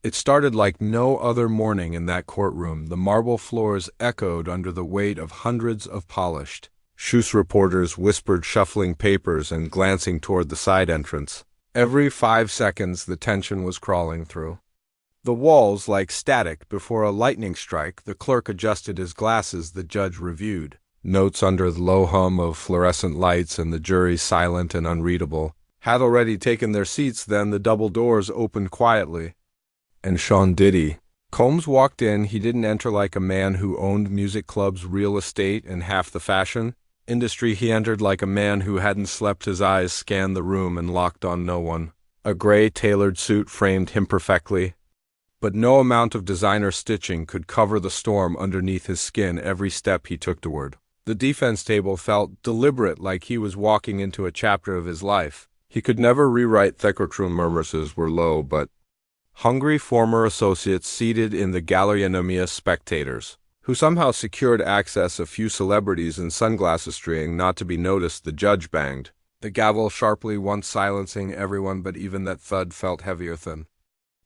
It started like no other morning in that courtroom. The marble floors echoed under the weight of hundreds of polished shoes. Reporters whispered, shuffling papers and glancing toward the side entrance. Every 5 seconds the tension was crawling through the walls like static before a lightning strike. The clerk adjusted his glasses. The judge reviewed notes under the low hum of fluorescent lights, and the jury, silent and unreadable, had already taken their seats. Then the double doors opened quietly, and Sean Diddy Combs walked in. He didn't enter like a man who owned music clubs, real estate, and half the fashion industry. He entered like a man who hadn't slept. His eyes scanned the room and locked on no one. A gray, tailored suit framed him perfectly, but no amount of designer stitching could cover the storm underneath his skin. Every step he took toward the defense table felt deliberate, like he was walking into a chapter of his life he could never rewrite. The courtroom murmurs were low but hungry. Former associates seated in the gallery, spectators who somehow secured access. A few celebrities in sunglasses trying not to be noticed. The judge banged the gavel sharply, once silencing everyone, but even that thud felt heavier than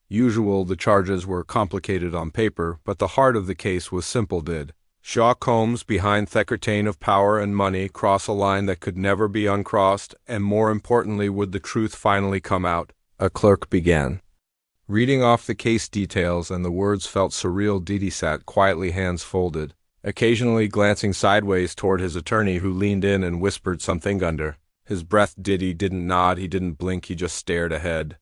usual. The charges were complicated on paper, but the heart of the case was simple. Did Shaw Combs, behind the curtain of power and money, cross a line that could never be uncrossed? And more importantly, would the truth finally come out? A clerk began reading off the case details, and the words felt surreal. Diddy sat quietly, hands folded, occasionally glancing sideways toward his attorney, who leaned in and whispered something under his breath. Diddy didn't nod, he didn't blink, he just stared ahead,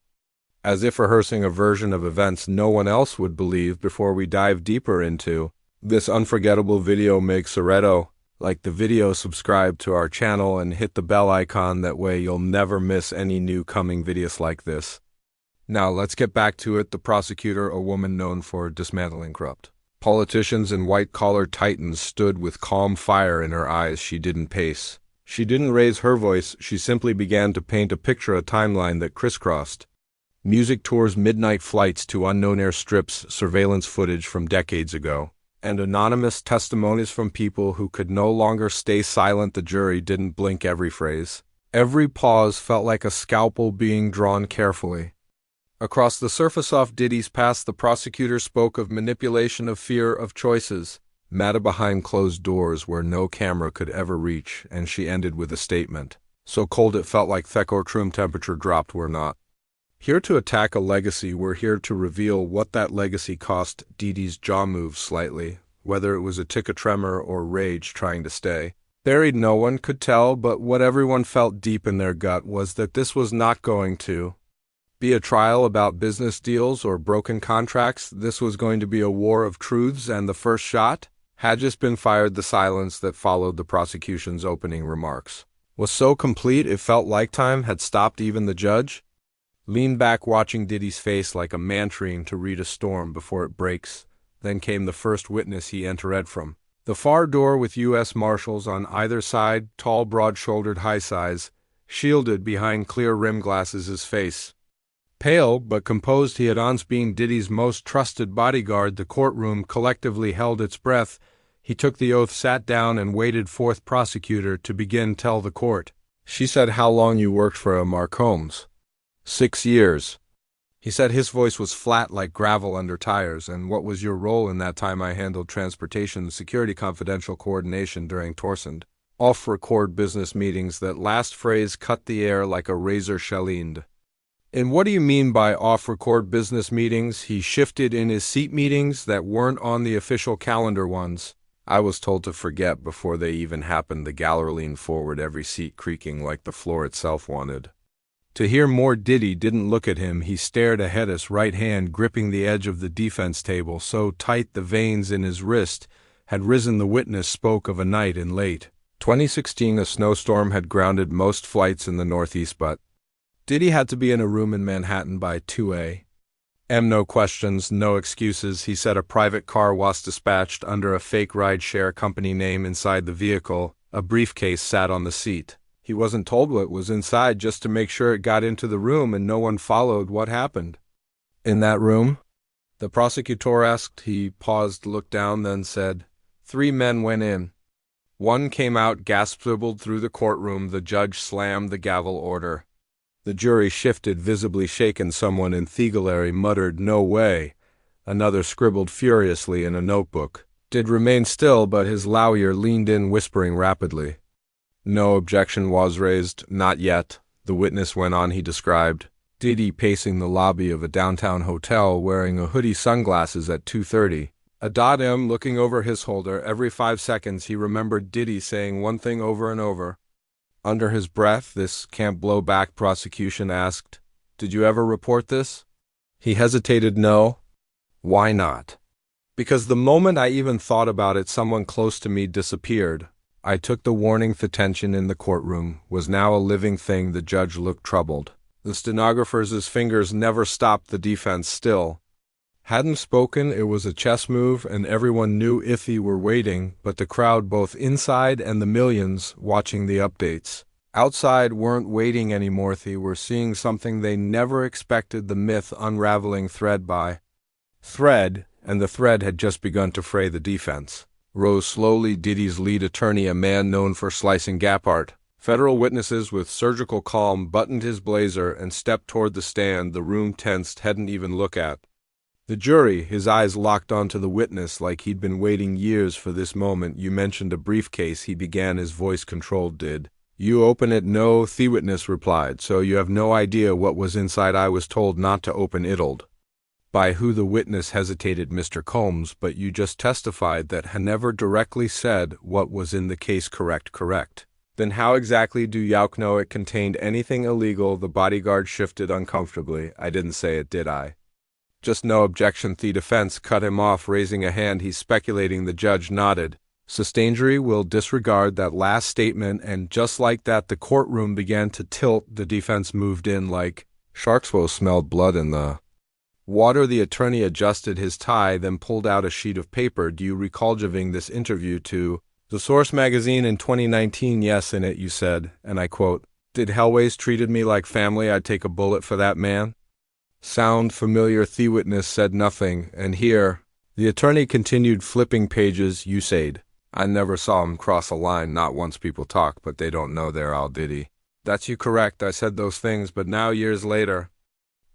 as if rehearsing a version of events no one else would believe. Before we dive deeper into this unforgettable video, make Soreto like the video, subscribe to our channel, and hit the bell icon. That way you'll never miss any new coming videos like this. Now let's get back to it. The prosecutor, a woman known for dismantling corrupt politicians and white-collar titans, stood with calm fire in her eyes. She didn't pace. She didn't raise her voice. She simply began to paint a picture, a timeline that crisscrossed music tours, midnight flights to unknown airstrips, surveillance footage from decades ago, and anonymous testimonies from people who could no longer stay silent. The jury didn't blink. Every phrase, every pause felt like a scalpel being drawn carefully across the surface of Diddy's past. The prosecutor spoke of manipulation, of fear, of choices made behind closed doors where no camera could ever reach, and she ended with a statement so cold it felt like the courtroom temperature dropped. We're not here to attack a legacy, we're here to reveal what that legacy cost. Diddy's jaw moved slightly, whether it was a tick, a tremor, or rage trying to stay buried. No one could tell, but what everyone felt deep in their gut was that this was not going to be a trial about business deals or broken contracts. This was going to be a war of truths, and the first shot had just been fired. The silence that followed the prosecution's opening remarks was so complete it felt like time had stopped. Even the judge leaned back, watching Diddy's face like a man trying to read a storm before it breaks. Then came the first witness. He entered from the far door with U.S. Marshals on either side, tall, broad-shouldered, high-size, shielded behind clear rim glasses. His face pale but composed. He had once been Diddy's most trusted bodyguard. The courtroom collectively held its breath. He took the oath, sat down, and waited for the prosecutor to begin. Tell the court. She said, how long you worked for Mark Combs? 6 years. He said, his voice was flat like gravel under tires. And what was your role in that time? I handled transportation, security, confidential coordination during Torsand off-record business meetings. That last phrase cut the air like a razor shalleened. And what do you mean by off-record business meetings? He shifted in his seat. Meetings that weren't on the official calendar ones I was told to forget before they even happened. The gallery leaned forward, every seat creaking like the floor itself wanted to hear more. Diddy didn't look at him. He stared ahead, his right hand gripping the edge of the defense table so tight the veins in his wrist had risen. The witness spoke of a night in late 2016. A snowstorm had grounded most flights in the Northeast, but Diddy had to be in a room in Manhattan by 2 a.m. No questions, no excuses. He said a private car was dispatched under a fake ride-share company name. Inside the vehicle, a briefcase sat on the seat. He wasn't told what was inside, just to make sure it got into the room and no one followed. What happened in that room? The prosecutor asked. He paused, looked down, then said, 3 men went in. 1 came out. Gasps rippled through the courtroom. The judge slammed the gavel. Order. The jury shifted, visibly shaken. Someone in Thiegelary muttered, "No way." Another scribbled furiously in a notebook. Did remain still, but his lawyer leaned in, whispering rapidly. No objection was raised. Not yet. The witness went on. He described Diddy pacing the lobby of a downtown hotel wearing a hoodie, sunglasses at 2:30. A.M. looking over his shoulder. Every 5 seconds he remembered Diddy saying one thing over and over. Under his breath, "This can't blow back." Prosecution asked, "Did you ever report this?" He hesitated. "No." "Why not?" "Because the moment I even thought about it, someone close to me disappeared. I took the warning." The tension in the courtroom was now a living thing. The judge looked troubled. The stenographer's fingers never stopped. The defense still hadn't spoken. It was a chess move, and everyone knew Iffy were waiting, but the crowd, both inside and the millions watching the updates outside, weren't waiting anymore. They were seeing something they never expected. The myth unraveling thread by thread, and the thread had just begun to fray. The defense rose slowly. Diddy's lead attorney, a man known for slicing gap art, federal witnesses, with surgical calm, buttoned his blazer and stepped toward the stand. The room tensed, hadn't even looked at the jury, his eyes locked onto the witness like he'd been waiting years for this moment. "You mentioned a briefcase," he began, his voice controlled. "Did you open it?" "No," the witness replied. "So you have no idea what was inside?" "I was told not to open it." "By who?" The witness hesitated. "Mr. Combs." "But you just testified that he never directly said what was in the case." Correct. "Then how exactly do you know it contained anything illegal?" The bodyguard shifted uncomfortably. "I didn't say it, did I?" "Just no objection." The defense cut him off, raising a hand. "He's speculating." The judge nodded. "Sustained jury will disregard that last statement." And just like that, the courtroom began to tilt. The defense moved in like sharks. "Will smelled blood in the water." The attorney adjusted his tie, then pulled out a sheet of paper. "Do you recall giving this interview to the Source magazine in 2019? "Yes, in it you said," and I quote, "Did Hellways treated me like family. I'd take a bullet for that man." Sound familiar? The witness said nothing. "And here," the attorney continued, flipping pages, "you said, I never saw him cross a line. Not once. People talk, but they don't know they're all Diddy." "That's you correct. I said those things, but now, years later,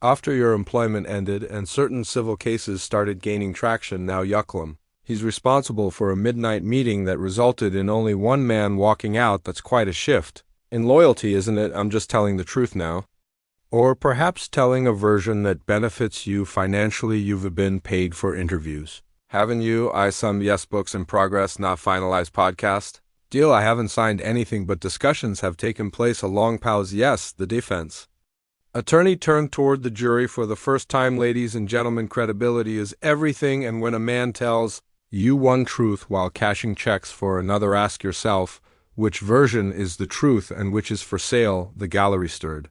after your employment ended and certain civil cases started gaining traction, now Yucklam, he's responsible for a midnight meeting that resulted in only one man walking out. That's quite a shift in loyalty, isn't it?" "I'm just telling the truth now." "Or perhaps telling a version that benefits you financially." "You've been paid for interviews, haven't you?" "I some. Yes." "Books in progress, not finalized." "Podcast deal?" "I haven't signed anything, but discussions have taken place." A long pause. "Yes." The defense attorney turned toward the jury for the first time. "Ladies and gentlemen, credibility is everything, and when a man tells you one truth while cashing checks for another, ask yourself which version is the truth and which is for sale." The gallery stirred.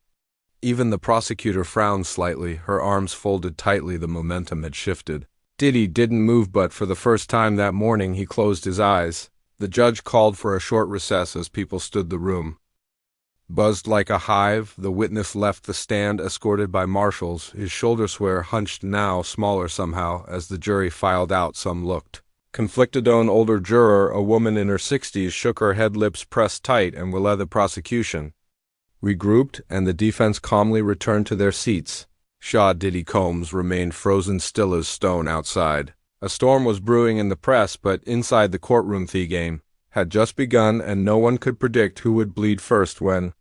Even the prosecutor frowned slightly, her arms folded tightly. The momentum had shifted. Diddy didn't move, but for the first time that morning he closed his eyes. The judge called for a short recess as people stood. The room buzzed like a hive. The witness left the stand, escorted by marshals, his shoulder square hunched, now smaller somehow, as the jury filed out. Some looked conflicted. An older juror, a woman in her 60s, shook her head, lips pressed tight, and will let the prosecution regrouped, and the defense calmly returned to their seats. Shaw Diddy Combs remained frozen still as stone outside. A storm was brewing in the press, but inside the courtroom the game had just begun, and no one could predict who would bleed first. When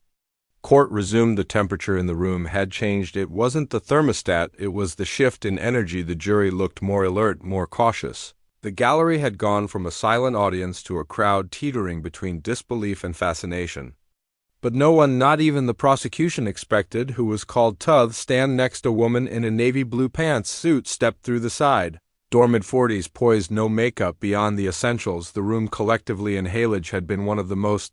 court resumed, the temperature in the room had changed. It wasn't the thermostat, it was the shift in energy. The jury looked more alert, more cautious. The gallery had gone from a silent audience to a crowd teetering between disbelief and fascination. But no one, not even the prosecution, expected who was called to stand next. A woman in a navy blue pants suit stepped through the side door, mid-40s, poised, no makeup, beyond the essentials. The room collectively in Halage had been one of the most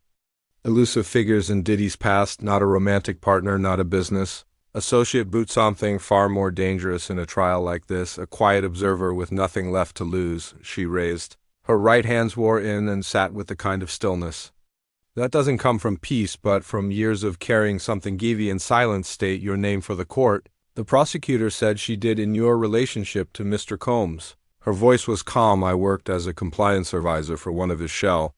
elusive figures in Diddy's past. Not a romantic partner, not a business associate, but something far more dangerous in a trial like this. A quiet observer with nothing left to lose. She raised her right hands, wore in, and sat with a kind of stillness that doesn't come from peace, but from years of carrying something heavy in silence. "State your name for the court." The prosecutor said. "She did." "In your relationship to Mr. Combs?" Her voice was calm. "I worked as a compliance advisor for one of his shell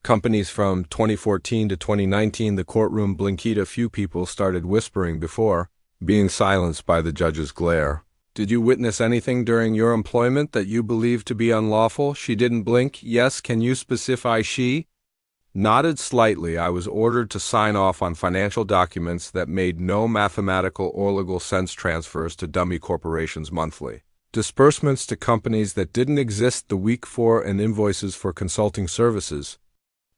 Companies from 2014 to 2019, the courtroom blinked. A few people started whispering before being silenced by the judge's glare. Did you witness anything during your employment that you believe to be unlawful? She didn't blink. Yes, can you specify? She nodded slightly. I was ordered to sign off on financial documents that made no mathematical or legal sense, transfers to dummy corporations monthly, disbursements to companies that didn't exist the week before, and invoices for consulting services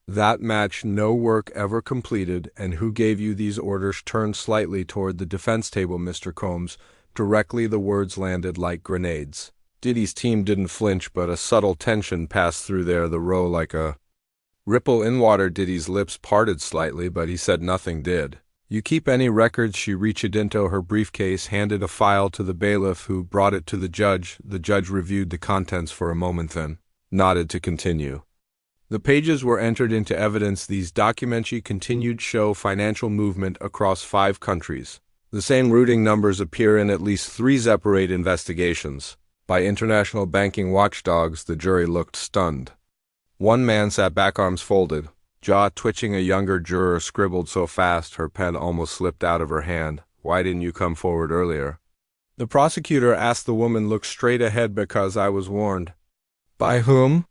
that match no work ever completed. And who gave you these orders? Turned slightly toward the defense table, Mr. Combs. Directly the words landed like grenades. Diddy's team didn't flinch, but a subtle tension passed through there, the row like a ripple in water. Diddy's lips parted slightly, but he said nothing did. You keep any records? She reached into her briefcase, handed a file to the bailiff, who brought it to the judge. The judge reviewed the contents for a moment, then nodded to continue. The pages were entered into evidence. These documents, she continued, show financial movement across 5 countries. The same routing numbers appear in at least 3 separate investigations by international banking watchdogs. The jury looked stunned. One man sat back, arms folded, jaw twitching. A younger juror scribbled so fast her pen almost slipped out of her hand. Why didn't you come forward earlier? The prosecutor asked. The woman looked straight ahead. Because I was warned. By whom?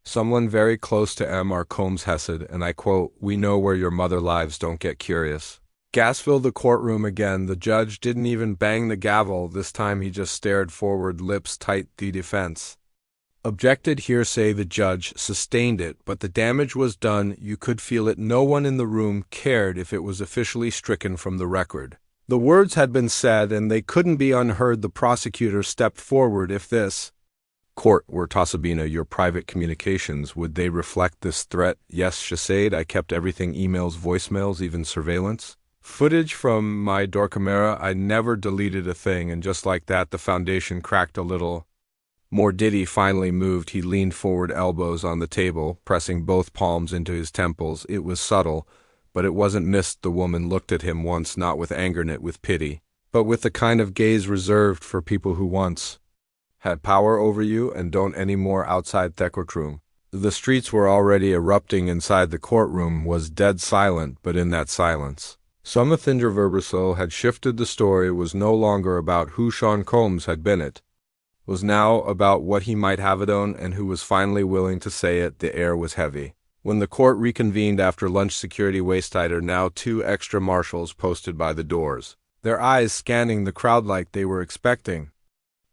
Someone very close to M.R. Combs Hesed, and I quote, "We know where your mother lives, don't get curious." Gas filled the courtroom again. The judge didn't even bang the gavel. This time he just stared forward, lips tight. The defense objected. Hearsay. The judge sustained it, but the damage was done. You could feel it. No one in the room cared if it was officially stricken from the record. The words had been said, and they couldn't be unheard. The prosecutor stepped forward. If this court were Tasabina, your private communications, would they reflect this threat? Yes, she said. I kept everything, emails, voicemails, even surveillance footage from my door camera. I never deleted a thing. And just like that, the foundation cracked a little more. Diddy finally moved. He leaned forward, elbows on the table, pressing both palms into his temples. It was subtle, but it wasn't missed. The woman looked at him once, not with anger, not with pity, but with the kind of gaze reserved for people who once had power over you and don't anymore. Outside the courtroom, the streets were already erupting. Inside, the courtroom was dead silent, but in that silence, something reversal had shifted. The story was no longer about who Sean Combs had been. It was now about what he might have done, and who was finally willing to say it. The air was heavy. When the court reconvened after lunch, security waited. Now 2 extra marshals posted by the doors, their eyes scanning the crowd like they were expecting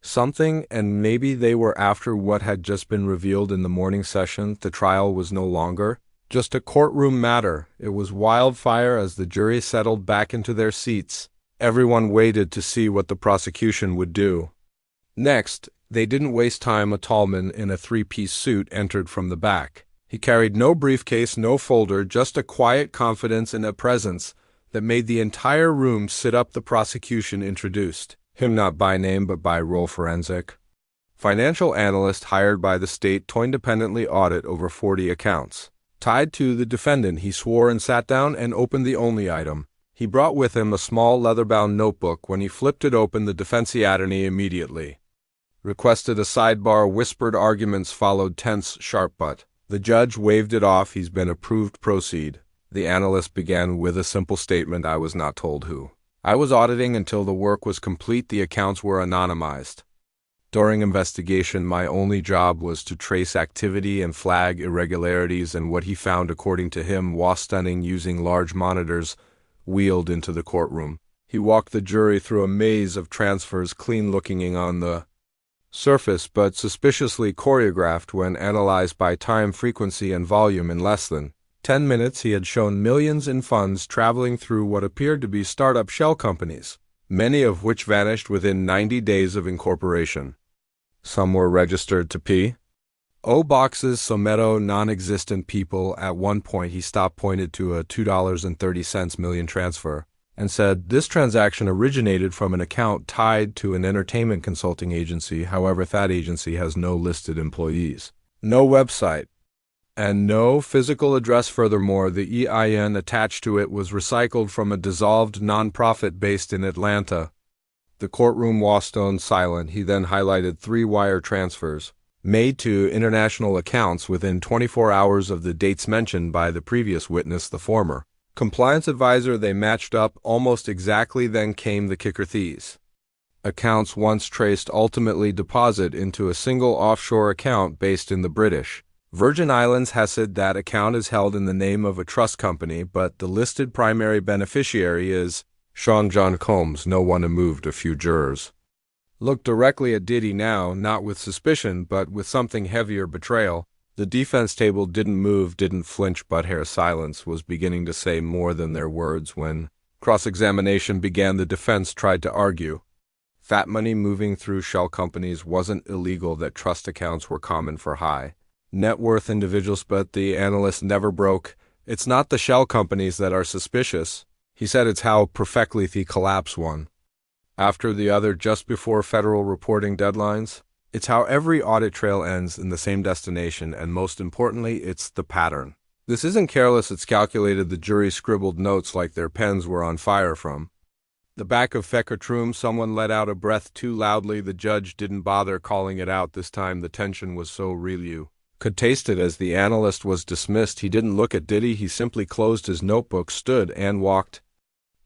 something, and maybe they were after what had just been revealed in the morning session. The trial was no longer just a courtroom matter. It was wildfire. As the jury settled back into their seats, everyone waited to see what the prosecution would do next. They didn't waste time. A tall man in a 3-piece suit entered from the back. He carried no briefcase, no folder, just a quiet confidence and a presence that made the entire room sit up. The prosecution introduced him not by name but by role: forensic financial analyst hired by the state to independently audit over 40 accounts tied to the defendant. He swore and sat down and opened the only item he brought with him, a small leather-bound notebook. When he flipped it open, the defense attorney immediately requested a sidebar. Whispered arguments followed, tense, sharp, but the judge waved it off. He's been approved. Proceed. The analyst began with a simple statement. I was not told who I was auditing until the work was complete. The accounts were anonymized. During investigation, my only job was to trace activity and flag irregularities, and what he found, according to him, was stunning. Using large monitors wheeled into the courtroom, he walked the jury through a maze of transfers, clean-looking on the surface, but suspiciously choreographed when analyzed by time, frequency, and volume. In less than 10 minutes, he had shown millions in funds traveling through what appeared to be startup shell companies, many of which vanished within 90 days of incorporation. Some were registered to P.O. boxes, Someto non-existent people. At one point, he stopped, pointed to a $2.30 million transfer, and said, "This transaction originated from an account tied to an entertainment consulting agency. However, that agency has no listed employees, no website, and no physical address. Furthermore, the EIN attached to it was recycled from a dissolved nonprofit based in Atlanta." The courtroom was stone silent. He then highlighted 3 wire transfers made to international accounts within 24 hours of the dates mentioned by the previous witness, the former compliance advisor. They matched up almost exactly. Then came the kicker: these accounts once traced ultimately deposit into a single offshore account based in the British Virgin Islands. Hesed, that account is held in the name of a trust company, but the listed primary beneficiary is Sean John Combs. No one moved. A few jurors looked directly at Diddy now, not with suspicion, but with something heavier: betrayal. The defense table didn't move, didn't flinch, but their silence was beginning to say more than their words. When cross-examination began, the defense tried to argue fat money moving through shell companies wasn't illegal, that trust accounts were common for high net worth individuals. But the analyst never broke. It's not the shell companies that are suspicious, he said. It's how perfectly they collapse one after the other just before federal reporting deadlines. It's how every audit trail ends in the same destination, and most importantly, it's the pattern. This isn't careless, it's calculated. The jury scribbled notes like their pens were on fire. From the back of Courtroom, someone let out a breath too loudly. The judge didn't bother calling it out this time. The tension was so real you could taste it. As the analyst was dismissed, he didn't look at Diddy. He simply closed his notebook, stood, and walked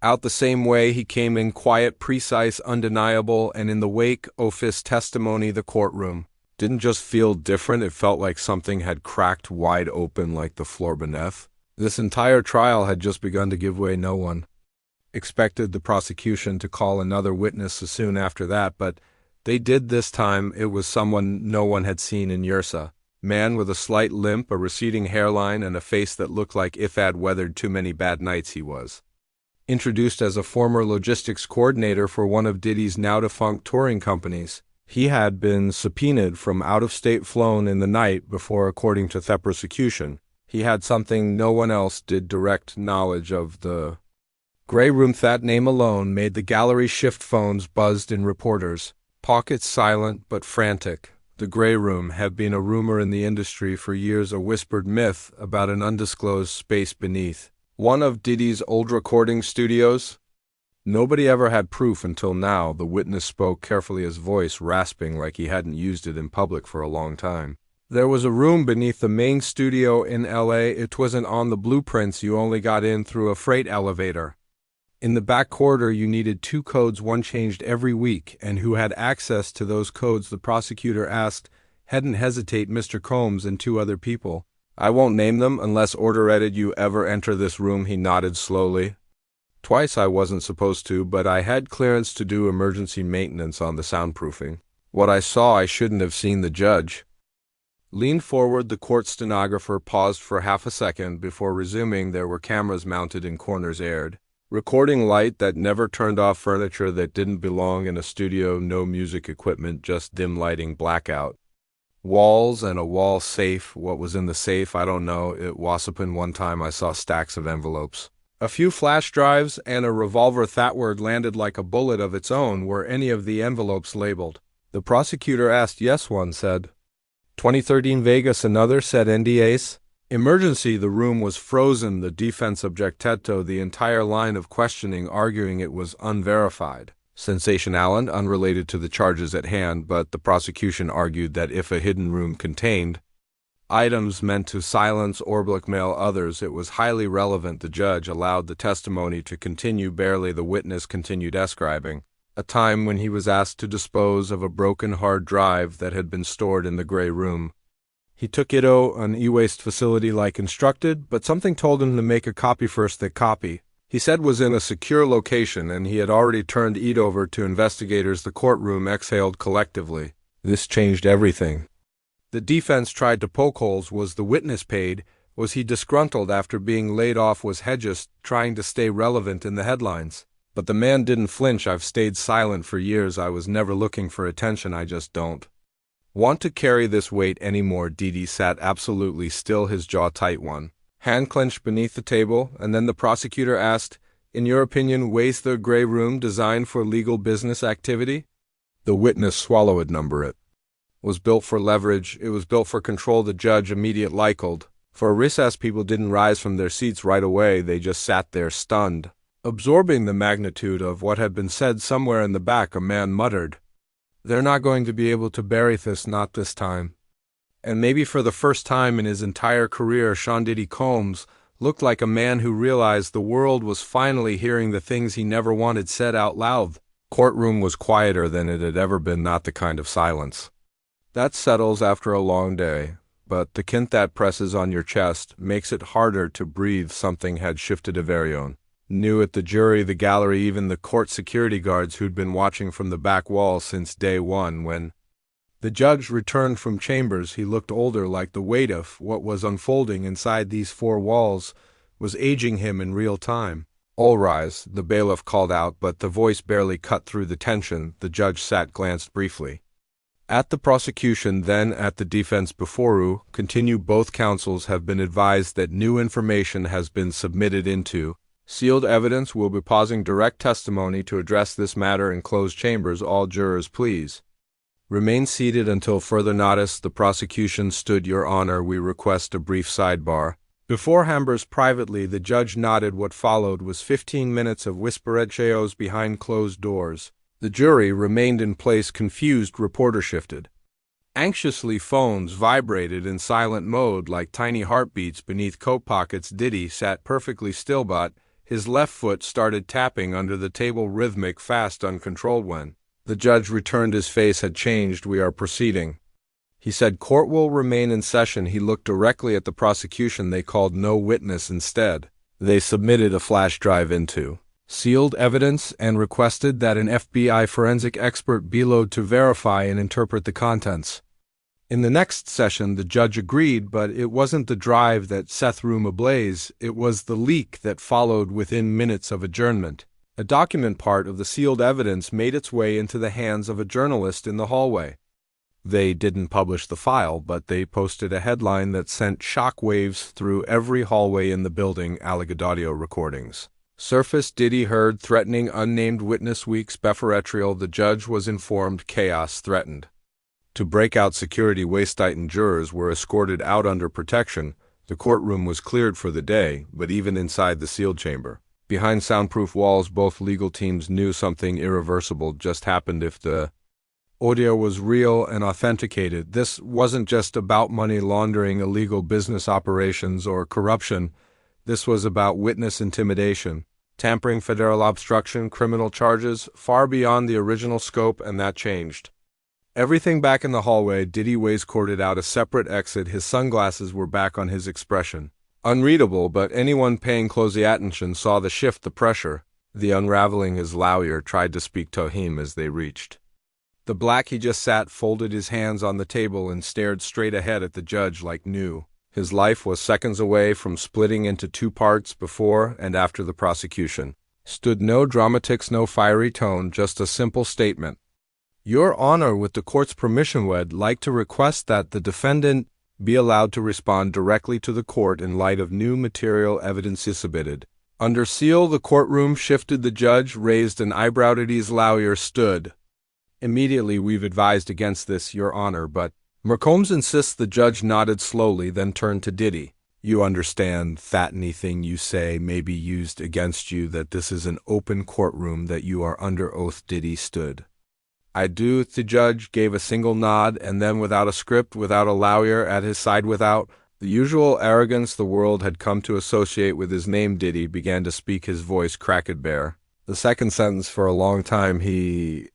out the same way he came in: quiet, precise, undeniable. And in the wake of his testimony, the courtroom didn't just feel different, it felt like something had cracked wide open, like the floor beneath. This entire trial had just begun to give way. No one expected the prosecution to call another witness so soon after that, but they did this time. It was someone no one had seen in years. A man with a slight limp, a receding hairline, and a face that looked like if had weathered too many bad nights. He was introduced as a former logistics coordinator for one of Diddy's now-defunct touring companies. He had been subpoenaed from out-of-state, flown in the night before. According to the prosecution, he had something no one else did: direct knowledge of the Grey Room. That name alone made the gallery shift. Phones buzzed in reporters' pockets, silent but frantic. The Grey Room had been a rumor in the industry for years, a whispered myth about an undisclosed space beneath one of Diddy's old recording studios. Nobody ever had proof until now. The witness spoke carefully, his voice rasping like he hadn't used it in public for a long time. There was a room beneath the main studio in LA. It wasn't on the blueprints. You only got in through a freight elevator. In the back corridor, you needed 2 codes, one changed every week. And who had access to those codes? The prosecutor asked. Hadn't hesitate, Mr. Combs and 2 other people. I won't name them unless ordered. You ever enter this room? He nodded slowly. Twice. I wasn't supposed to, but I had clearance to do emergency maintenance on the soundproofing. What I saw, I shouldn't have seen. The judge leaned forward. The court stenographer paused for half a second before resuming. There were cameras mounted in corners, aired recording light that never turned off, furniture that didn't belong in a studio, no music equipment, just dim lighting, blackout walls, and a wall safe. What was in the safe, I don't know. It was open. One time I saw stacks of envelopes, a few flash drives, and a revolver. That word landed like a bullet of its own. Were any of the envelopes labeled? The prosecutor asked. Yes, one said 2013 Vegas, another said NDAs. Emergency. The room was frozen. The defense objected to the entire line of questioning, arguing it was unverified, sensational, unrelated to the charges at hand. But the prosecution argued that if a hidden room contained items meant to silence or blackmail others, it was highly relevant. The judge allowed the testimony to continue. Barely. The witness continued describing a time when he was asked to dispose of a broken hard drive that had been stored in the Grey Room. He took it to an e-waste facility like instructed, but something told him to make a copy first. That copy, he said, was in a secure location, and he had already turned it over to investigators. The courtroom exhaled collectively. This changed everything. The defense tried to poke holes. Was the witness paid? Was he disgruntled after being laid off? Was he just trying to stay relevant in the headlines? But the man didn't flinch. I've stayed silent for years. I was never looking for attention. I just don't want to carry this weight anymore. Diddy sat absolutely still, his jaw tight, one hand clenched beneath the table. And then the prosecutor asked, in your opinion, was the Grey Room designed for legal business activity? The witness swallowed. Number it was built for leverage. It was built for control. The judge immediately liked. For a recess, people didn't rise from their seats right away. They just sat there, stunned, absorbing the magnitude of what had been said. Somewhere in the back, a man muttered, they're not going to be able to bury this, not this time. And maybe for the first time in his entire career, Sean Diddy Combs looked like a man who realized the world was finally hearing the things he never wanted said out loud. Courtroom was quieter than it had ever been, not the kind of silence that settles after a long day, but the kind that presses on your chest, makes it harder to breathe. Something had shifted a very own. Knew it, the jury, the gallery, even the court security guards who'd been watching from the back wall since day one. When the judge returned from chambers, he looked older, like the weight of what was unfolding inside these four walls was aging him in real time. "All rise," the bailiff called out, but the voice barely cut through the tension. The judge sat, glanced briefly at the prosecution, then at the defense. Before you continue, both counsels have been advised that new information has been submitted into sealed evidence. Will be pausing direct testimony to address this matter in closed chambers. All jurors, please remain seated until further notice. The prosecution stood. Your Honor, we request a brief sidebar. Before Hambers privately, the judge nodded. What followed was 15 minutes of whispered chaos behind closed doors. The jury remained in place, confused. Reporter shifted anxiously. Phones vibrated in silent mode like tiny heartbeats beneath coat pockets. Diddy sat perfectly still, but his left foot started tapping under the table, rhythmic, fast, uncontrolled. When the judge returned, his face had changed. "We are proceeding," he said. "Court will remain in session." He looked directly at the prosecution. They called no witness. Instead, they submitted a flash drive into sealed evidence and requested that an FBI forensic expert be allowed to verify and interpret the contents. In the next session, the judge agreed, but it wasn't the drive that set the room ablaze. It was the leak that followed within minutes of adjournment. A document, part of the sealed evidence, made its way into the hands of a journalist in the hallway. They didn't publish the file, but they posted a headline that sent shockwaves through every hallway in the building. Alleged audio recordings surfaced. Diddy heard threatening unnamed witness. Weeks before the judge was informed chaos threatened to break out. Security waist-tightened. Jurors were escorted out under protection. The courtroom was cleared for the day, but even inside the sealed chamber, behind soundproof walls, both legal teams knew something irreversible just happened. If the audio was real and authenticated, this wasn't just about money laundering, illegal business operations, or corruption. This was about witness intimidation, tampering, federal obstruction, criminal charges, far beyond the original scope, and that changed everything. Back in the hallway, Diddy waistcoated out a separate exit. His sunglasses were back on, his expression unreadable, but anyone paying close attention saw the shift, the pressure, the unraveling. His lawyer tried to speak to him as they reached the black. He just sat, folded his hands on the table, and stared straight ahead at the judge like knew his life was seconds away from splitting into two parts. Before and after the prosecution stood no dramatics, no fiery tone, just a simple statement. Your Honor, with the court's permission, would like to request that the defendant be allowed to respond directly to the court in light of new material evidence submitted under seal. The courtroom shifted. The judge raised an eyebrow. Diddy's lawyer stood. Immediately, we've advised against this, Your Honor, but Combs insists. The judge nodded slowly, then turned to Diddy. You understand that anything you say may be used against you, that this is an open courtroom, that you are under oath. Diddy stood. I do. The judge gave a single nod, and then, without a script, without a lawyer at his side, without the usual arrogance the world had come to associate with his name, Diddy began to speak, his voice cracked bare. The second sentence. For a long time, he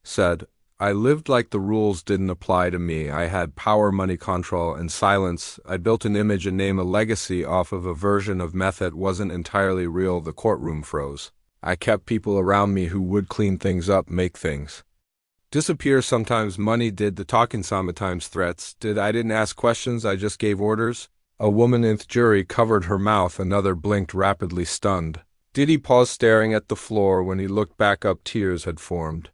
said, I lived like the rules didn't apply to me. I had power, money, control, and silence. I built an image, a name, a legacy off of a version of meth that wasn't entirely real. The courtroom froze. I kept people around me who would clean things up, make things disappear. Sometimes money did the talking, sometimes threats did. I didn't ask questions, I just gave orders. A woman in the jury covered her mouth, another blinked rapidly, stunned. Diddy paused, staring at the floor. When he looked back up, tears had formed.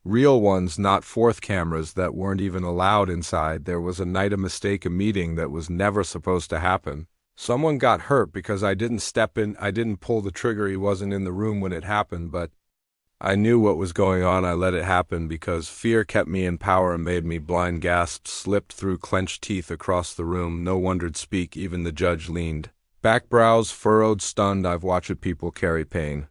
Real ones, not fourth cameras that weren't even allowed inside. There was a night, a mistake, a meeting that was never supposed to happen. Someone got hurt because I didn't step in, I didn't pull the trigger. He wasn't in the room when it happened, but I knew what was going on. I let it happen because fear kept me in power and made me blind. Gasps slipped through clenched teeth across the room. No one dared speak. Even the judge leaned back, brows furrowed, stunned. I've watched people carry pain.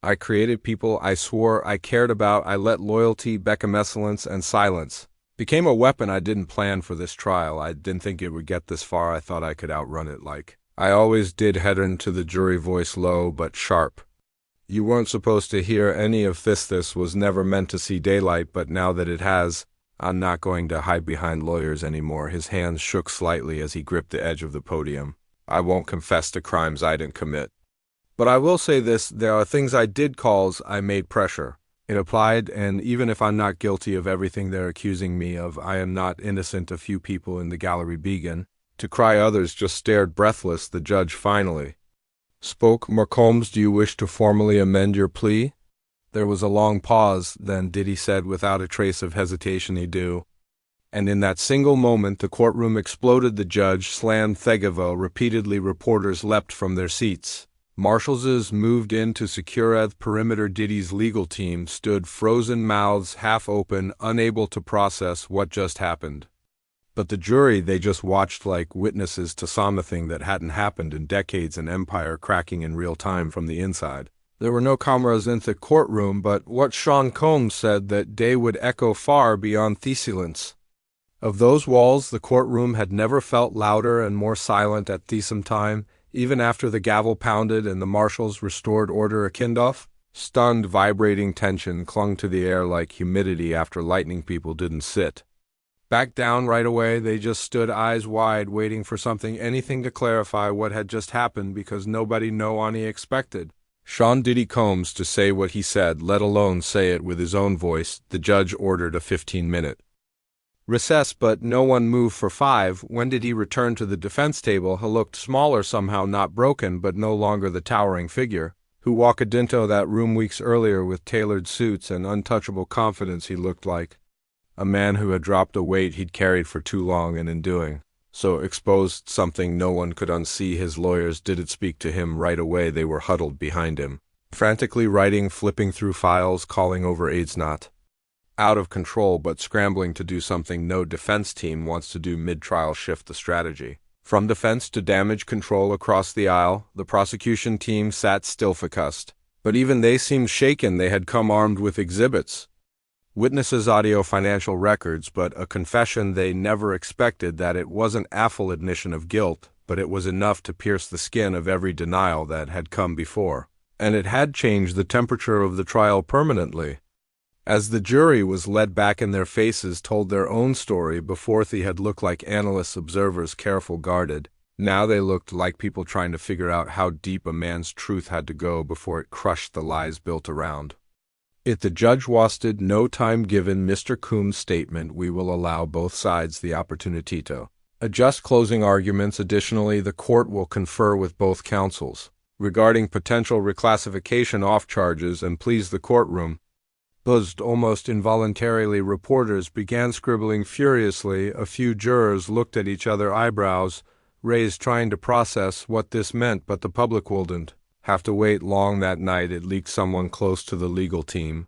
I created people I swore I cared about. I let loyalty become excellence and silence. Became a weapon. I didn't plan for this trial. I didn't think it would get this far. I thought I could outrun it like I always did. Head into the jury, voice low but sharp. You weren't supposed to hear any of this. This was never meant to see daylight, but now that it has, I'm not going to hide behind lawyers anymore. His hands shook slightly as he gripped the edge of the podium. I won't confess to crimes I didn't commit. But I will say this, there are things I did. Calls I made. Pressure. It applied, and even if I'm not guilty of everything they're accusing me of, I am not innocent. A few people in the gallery began to cry. Others just stared breathless. The judge finally spoke. Combs, do you wish to formally amend your plea? There was a long pause, then Diddy said without a trace of hesitation, he do. And in that single moment the courtroom exploded. The judge slammed Thegavo repeatedly. Reporters leapt from their seats. Marshals moved in to secure the perimeter. Diddy's legal team stood frozen, mouths half open, unable to process what just happened. But the jury, they just watched like witnesses to something that hadn't happened in decades, an empire cracking in real time from the inside. There were no cameras in the courtroom, but what Sean Combs said that day would echo far beyond the silence of those walls. The courtroom had never felt louder and more silent at the same time. Even after the gavel pounded and the marshals restored order, a kindoff, stunned, vibrating tension clung to the air like humidity after lightning. People didn't sit back down right away. They just stood eyes wide, waiting for something, anything to clarify what had just happened, because nobody knew any expected Sean Diddy Combs to say what he said, let alone say it with his own voice. The judge ordered a 15-minute recess, but no one moved for 5. When did he return to the defense table? He looked smaller, somehow not broken, but no longer the towering figure who walked into that room weeks earlier with tailored suits and untouchable confidence. He looked like a man who had dropped a weight he'd carried for too long, and in doing so exposed something no one could unsee. His lawyers didn't speak to him right away. They were huddled behind him, frantically writing, flipping through files, calling over aides, not out of control, but scrambling to do something no defense team wants to do mid-trial. Shift the strategy from defense to damage control across the aisle. The prosecution team sat still, focused, but even they seemed shaken. They had come armed with exhibits, witnesses, audio, financial records, but a confession they never expected. That it wasn't a full admission of guilt, but it was enough to pierce the skin of every denial that had come before, and it had changed the temperature of the trial permanently. As the jury was led back in, their faces told their own story. Before they had looked like analysts, observers, careful, guarded. Now they looked like people trying to figure out how deep a man's truth had to go before it crushed the lies built around it. The judge wasted no time. Given Mr. Combs' statement, we will allow both sides the opportunity to adjust closing arguments. Additionally, the court will confer with both counsels regarding potential reclassification off charges and please. The courtroom buzzed almost involuntarily. Reporters began scribbling furiously. A few jurors looked at each other, eyebrows raised, trying to process what this meant, but the public wouldn't have to wait long that night. It leaked someone close to the legal team.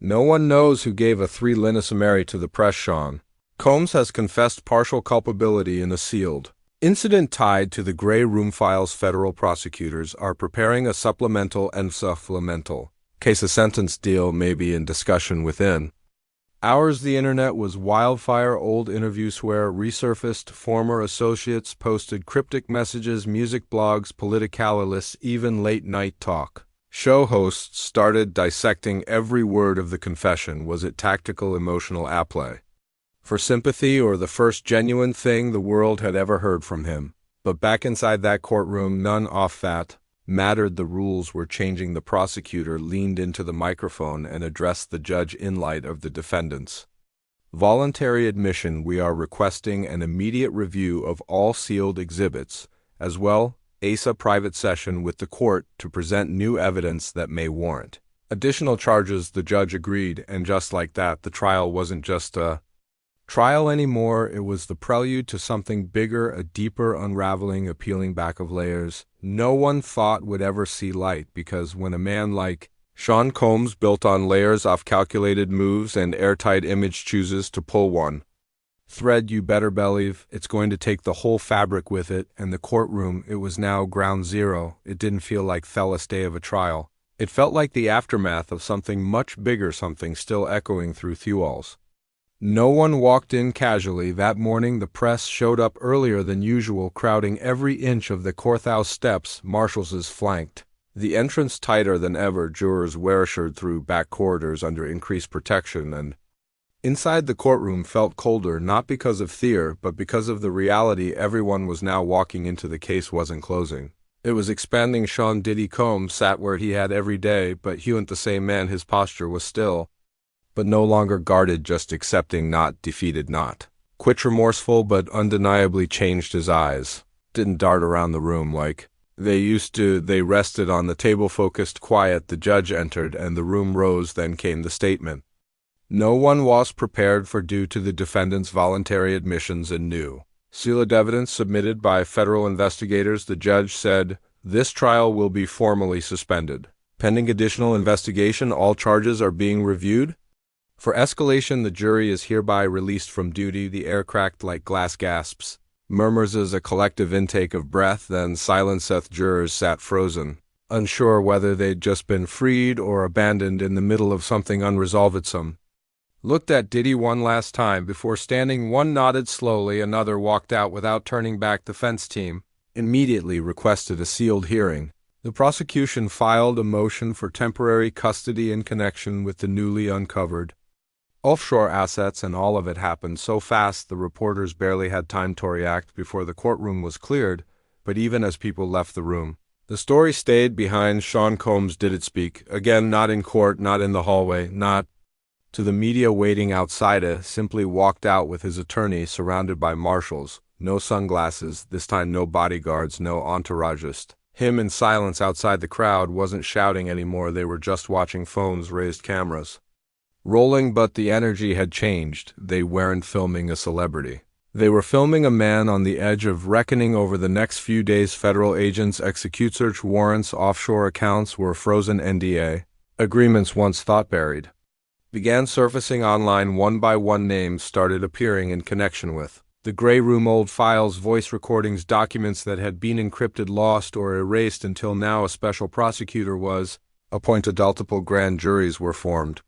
No one knows who gave a 3 linea summary to the press. Sean Combs has confessed partial culpability in a sealed incident tied to the Gray Room files. Federal prosecutors are preparing a supplemental and supplemental case. A sentence deal may be in discussion within hours. The internet was wildfire. Old interviews where resurfaced. Former associates posted cryptic messages. Music blogs, politicalists, even late-night talk show hosts started dissecting every word of the confession. Was it tactical, emotional applay for sympathy, or the first genuine thing the world had ever heard from him? But back inside that courtroom, none of that mattered. The rules were changing. The prosecutor leaned into the microphone and addressed the judge in light of the defendant's voluntary admission. We are requesting an immediate review of all sealed exhibits, as well as a private session with the court to present new evidence that may warrant additional charges. The judge agreed, and just like that, the trial wasn't just a trial anymore. It was the prelude to something bigger, a deeper unraveling, a peeling back of layers no one thought would ever see light, because when a man like Sean Combs, built on layers of calculated moves and airtight image, chooses to pull one thread, you better believe it's going to take the whole fabric with it. And the courtroom, it was now ground zero. It didn't feel like the last day of a trial. It felt like the aftermath of something much bigger, something still echoing through the walls No one walked in casually. That morning the press showed up earlier than usual, crowding every inch of the courthouse steps. Marshals flanked the entrance tighter than ever. Jurors were-ushered through back corridors under increased protection, and inside the courtroom felt colder, not because of fear, but because of the reality everyone was now walking into. The case wasn't closing. It was expanding. Sean Diddy Combs sat where he had every day, but he wasn't the same man. His posture was still, but no longer guarded, just accepting, not defeated, not quit remorseful, but undeniably changed. His eyes didn't dart around the room like they used to. They rested on the table, focused, quiet. The judge entered, and the room rose. Then came the statement no one was prepared for due to the defendant's voluntary admissions and new sealed evidence submitted by federal investigators. The judge said, "This trial will be formally suspended. Pending additional investigation, all charges are being reviewed. For escalation, the jury is hereby released from duty." The air cracked like glass. Gasps, murmurs as a collective intake of breath, then silence. Jurors sat frozen, unsure whether they'd just been freed or abandoned in the middle of something unresolved. Some looked at Diddy one last time before standing. One nodded slowly, another walked out without turning back. The defense team immediately requested a sealed hearing. The prosecution filed a motion for temporary custody in connection with the newly uncovered offshore assets, and all of it happened so fast the reporters barely had time to react before the courtroom was cleared. But even as people left the room, the story stayed behind. Sean Combs didn't speak again, not in court, not in the hallway, not to the media waiting outside. Simply walked out with his attorney, surrounded by marshals. No sunglasses, this time no bodyguards, no entouragist. Him in silence outside. The crowd wasn't shouting anymore, they were just watching. Phones raised, cameras rolling, but the energy had changed. They weren't filming a celebrity. They were filming a man on the edge of reckoning. Over the next few days, federal agents execute search warrants, offshore accounts were frozen, NDA agreements once thought buried began surfacing online. One by one, names started appearing in connection with the gray room. Old files, voice recordings, documents that had been encrypted, lost, or erased until now. A special prosecutor was appointed. Multiple grand juries were formed,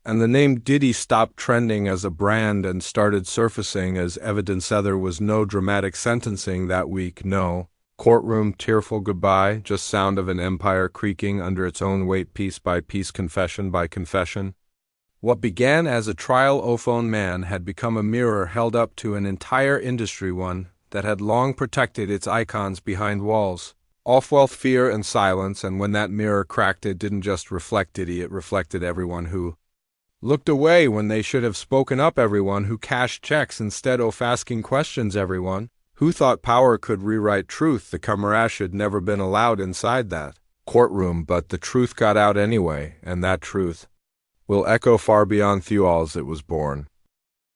and the name Diddy stopped trending as a brand and started surfacing as evidence. There was no dramatic sentencing that week, no courtroom tearful goodbye, just sound of an empire creaking under its own weight, piece by piece, confession by confession. What began as a trial of one man had become a mirror held up to an entire industry, one that had long protected its icons behind walls, of wealth, fear, and silence. And when that mirror cracked, it didn't just reflect Diddy, it reflected everyone who looked away when they should have spoken up, everyone who cashed checks instead of asking questions, everyone who thought power could rewrite truth. The camera had never been allowed inside that courtroom, but the truth got out anyway, and that truth will echo far beyond Thuals it was born.